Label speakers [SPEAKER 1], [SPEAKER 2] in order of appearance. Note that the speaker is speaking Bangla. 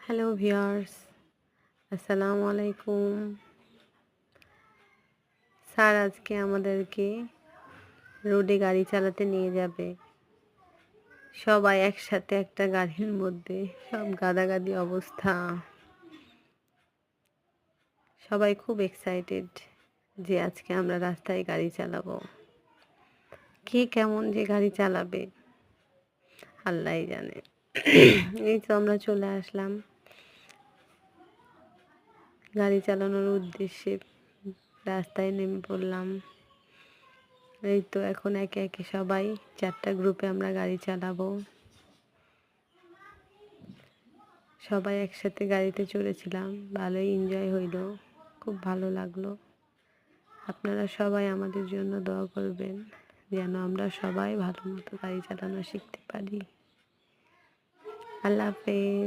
[SPEAKER 1] হ্যালো ভিউয়ার্স, আসসালামু আলাইকুম। স্যার আজকে আমাদেরকে রোডে গাড়ি চালাতে নিয়ে যাবে। সবাই একসাথে একটা গাড়ির মধ্যে, সব গাদাগাদি অবস্থা। সবাই খুব এক্সাইটেড যে আজকে আমরা রাস্তায় গাড়ি চালাবো। কে কেমন যে গাড়ি চালাবে আল্লাহই জানে। এই তো আমরা চলে আসলাম গাড়ি চালানোর উদ্দেশ্যে, রাস্তায় নেমে পড়লাম। এই তো এখন একে একে সবাই 4টা গ্রুপে আমরা গাড়ি চালাবো। সবাই একসাথে গাড়িতে চড়েছিলাম, ভালোই এনজয় হইলো, খুব ভালো লাগলো। আপনারা সবাই আমাদের জন্য দোয়া করবেন যেন আমরা সবাই ভালো মতো গাড়ি চালানো শিখতে পারি। আল্লাহ হাফেজ।